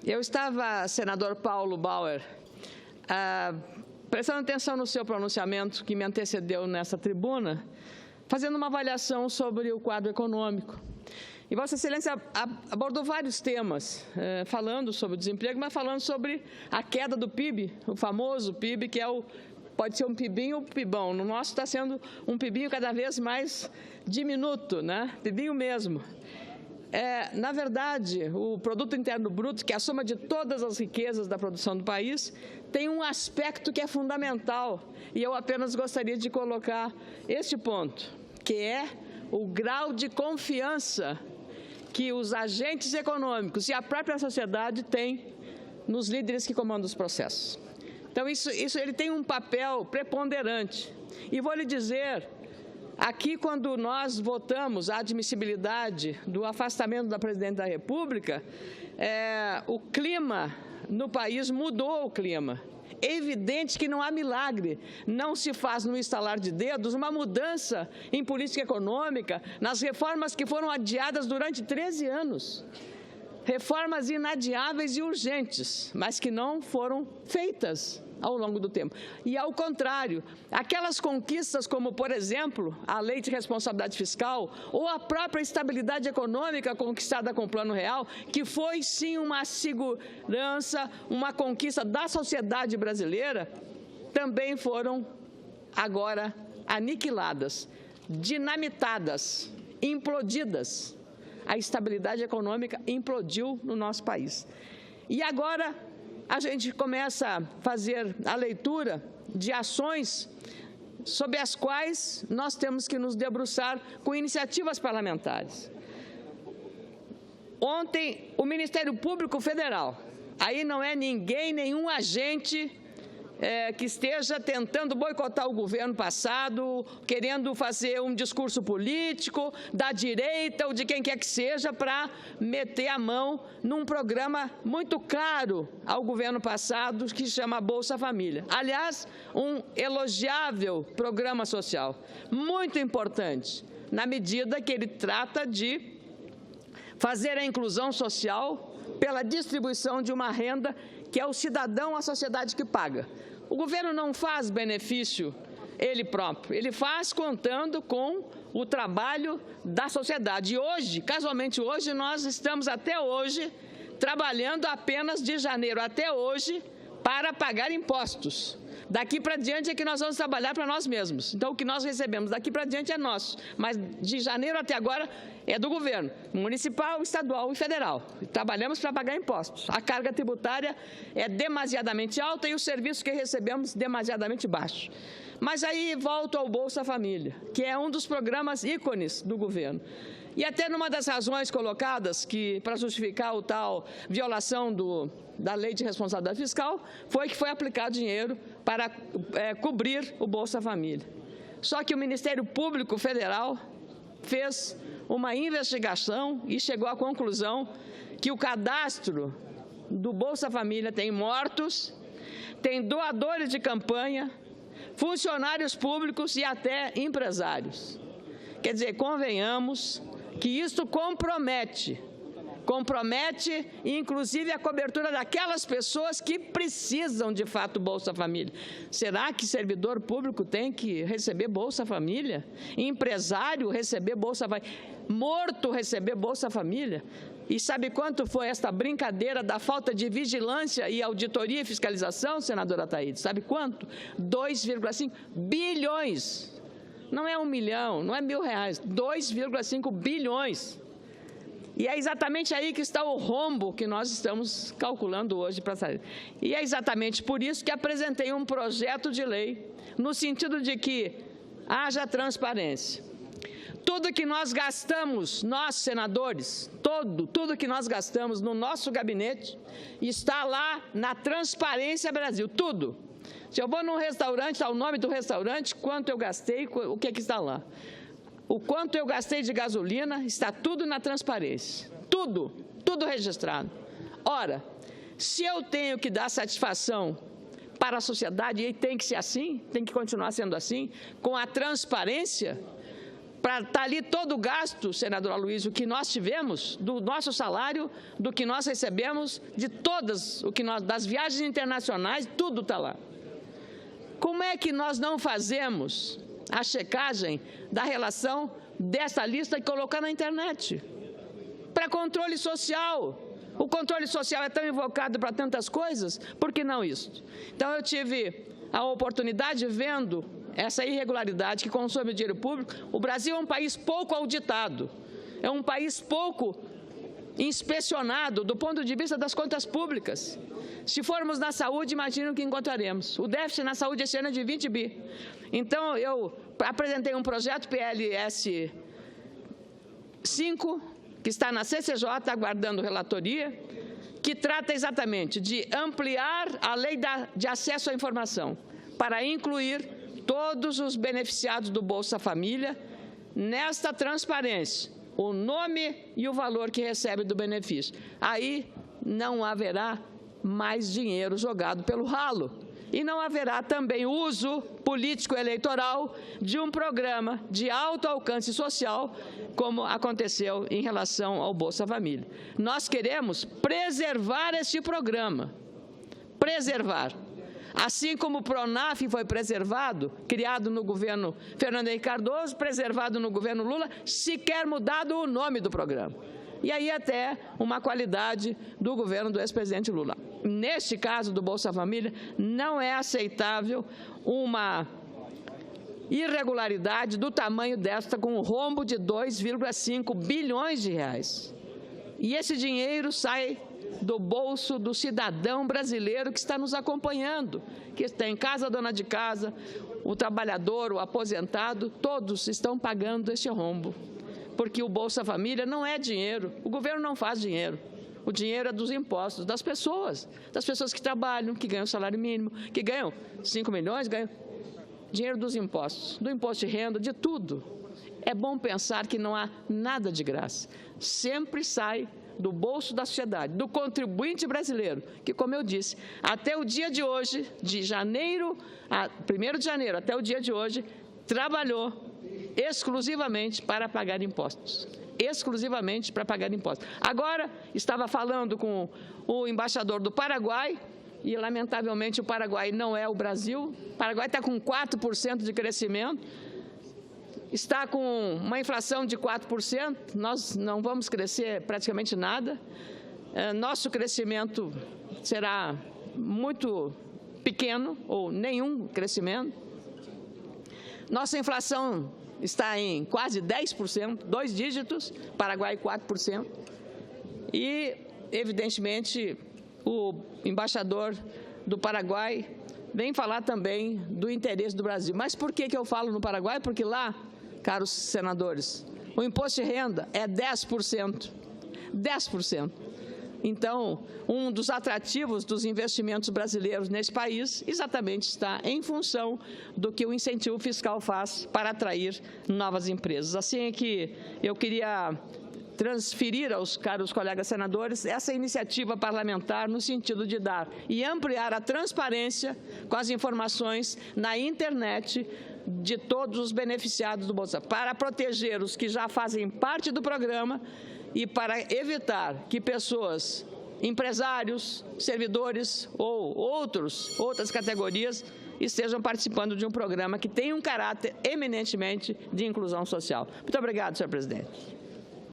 Eu estava, senador Paulo Bauer, prestando atenção no seu pronunciamento que me antecedeu nessa tribuna, fazendo uma avaliação sobre o quadro econômico. E Vossa Excelência abordou vários temas, falando sobre o desemprego, mas falando sobre a queda do PIB, o famoso PIB, que pode ser um PIBinho ou um PIBão. No nosso está sendo um PIBinho cada vez mais diminuto, né? PIBinho mesmo. Na verdade, o Produto Interno Bruto, que é a soma de todas as riquezas da produção do país, tem um aspecto que é fundamental, e eu apenas gostaria de colocar este ponto, que é o grau de confiança que os agentes econômicos e a própria sociedade têm nos líderes que comandam os processos. Então, isso ele tem um papel preponderante. E vou lhe dizer, aqui, quando nós votamos a admissibilidade do afastamento da Presidente da República, o clima no país mudou o clima. É evidente que não há milagre, não se faz no estalar de dedos uma mudança em política econômica, nas reformas que foram adiadas durante 13 anos. Reformas inadiáveis e urgentes, mas que não foram feitas ao longo do tempo. E, ao contrário, aquelas conquistas como, por exemplo, a Lei de Responsabilidade Fiscal ou a própria estabilidade econômica conquistada com o Plano Real, que foi, sim, uma segurança, uma conquista da sociedade brasileira, também foram agora aniquiladas, dinamitadas, implodidas. A estabilidade econômica implodiu no nosso país. E agora a gente começa a fazer a leitura de ações sobre as quais nós temos que nos debruçar com iniciativas parlamentares. Ontem, o Ministério Público Federal, aí não é ninguém, nenhum agente que esteja tentando boicotar o governo passado, querendo fazer um discurso político da direita ou de quem quer que seja para meter a mão num programa muito caro ao governo passado que se chama Bolsa Família. Aliás, um elogiável programa social, muito importante, na medida que ele trata de fazer a inclusão social pela distribuição de uma renda que é o cidadão, a sociedade que paga. O governo não faz benefício ele próprio, ele faz contando com o trabalho da sociedade. E hoje, casualmente hoje, nós estamos até hoje trabalhando apenas de janeiro até hoje para pagar impostos. Daqui para diante é que nós vamos trabalhar para nós mesmos. Então, o que nós recebemos daqui para diante é nosso. Mas de janeiro até agora é do governo, municipal, estadual e federal. Trabalhamos para pagar impostos. A carga tributária é demasiadamente alta e o serviço que recebemos demasiadamente baixo. Mas aí volto ao Bolsa Família, que é um dos programas ícones do governo. E até numa das razões colocadas que para justificar o tal violação da Lei de Responsabilidade Fiscal foi que foi aplicado dinheiro para cobrir o Bolsa Família. Só que o Ministério Público Federal fez uma investigação e chegou à conclusão que o cadastro do Bolsa Família tem mortos, tem doadores de campanha, funcionários públicos e até empresários. Quer dizer, convenhamos que isso compromete inclusive a cobertura daquelas pessoas que precisam de fato do Bolsa Família. Será que servidor público tem que receber Bolsa Família? Empresário receber Bolsa Família? Morto receber Bolsa Família? E sabe quanto foi esta brincadeira da falta de vigilância e auditoria e fiscalização, senadora Ataíde? Sabe quanto? 2,5 bilhões. Não é 1 milhão, não é R$1.000, 2,5 bilhões. E é exatamente aí que está o rombo que nós estamos calculando hoje para sair. E é exatamente por isso que apresentei um projeto de lei, no sentido de que haja transparência. Tudo que nós gastamos, nós senadores, tudo que nós gastamos no nosso gabinete está lá na Transparência Brasil, tudo. Se eu vou num restaurante, está o nome do restaurante, quanto eu gastei, o que está lá. O quanto eu gastei de gasolina, está tudo na transparência. Tudo registrado. Ora, se eu tenho que dar satisfação para a sociedade, e tem que ser assim, tem que continuar sendo assim, com a transparência, para estar ali todo o gasto, senador Aloysio, que nós tivemos, do nosso salário, do que nós recebemos, de todas, das viagens internacionais, tudo está lá. Como é que nós não fazemos a checagem da relação dessa lista e colocar na internet? Para controle social. O controle social é tão invocado para tantas coisas, por que não isso? Então, eu tive a oportunidade, vendo essa irregularidade que consome o dinheiro público. O Brasil é um país pouco auditado, é um país pouco inspecionado do ponto de vista das contas públicas. Se formos na saúde, imagino que encontraremos. O déficit na saúde esse ano é de 20 bi. Então, eu apresentei um projeto PLS 5, que está na CCJ, aguardando relatoria, que trata exatamente de ampliar a lei de acesso à informação, para incluir todos os beneficiados do Bolsa Família nesta transparência, o nome e o valor que recebe do benefício. Aí não haverá mais dinheiro jogado pelo ralo. E não haverá também uso político-eleitoral de um programa de alto alcance social, como aconteceu em relação ao Bolsa Família. Nós queremos preservar este programa, preservar. Assim como o PRONAF foi preservado, criado no governo Fernando Henrique Cardoso, preservado no governo Lula, sequer mudado o nome do programa. E aí até uma qualidade do governo do ex-presidente Lula. Neste caso do Bolsa Família, não é aceitável uma irregularidade do tamanho desta, com um rombo de 2,5 bilhões de reais. E esse dinheiro sai do bolso do cidadão brasileiro que está nos acompanhando, que está em casa, dona de casa, o trabalhador, o aposentado, todos estão pagando este rombo. Porque o Bolsa Família não é dinheiro, o governo não faz dinheiro. O dinheiro é dos impostos, das pessoas que trabalham, que ganham salário mínimo, que ganham 5 milhões, ganham dinheiro dos impostos, do imposto de renda, de tudo. É bom pensar que não há nada de graça. Sempre sai do bolso da sociedade, do contribuinte brasileiro, que, como eu disse, até o dia de hoje, de 1º de janeiro até o dia de hoje, trabalhou exclusivamente para pagar impostos. Exclusivamente para pagar impostos. Agora, estava falando com o embaixador do Paraguai, e, lamentavelmente, o Paraguai não é o Brasil. O Paraguai está com 4% de crescimento, está com uma inflação de 4%, nós não vamos crescer praticamente nada. Nosso crescimento será muito pequeno, ou nenhum crescimento. Nossa inflação está em quase 10%, 2 dígitos, Paraguai 4%. E, evidentemente, o embaixador do Paraguai vem falar também do interesse do Brasil. Mas por que eu falo no Paraguai? Porque lá, caros senadores, o imposto de renda é 10%. 10%. Então, um dos atrativos dos investimentos brasileiros nesse país exatamente está em função do que o incentivo fiscal faz para atrair novas empresas. Assim é que eu queria transferir aos caros colegas senadores essa iniciativa parlamentar no sentido de dar e ampliar a transparência com as informações na internet de todos os beneficiados do Bolsa, para proteger os que já fazem parte do programa e para evitar que pessoas, empresários, servidores ou outras categorias estejam participando de um programa que tem um caráter eminentemente de inclusão social. Muito obrigado, senhor presidente.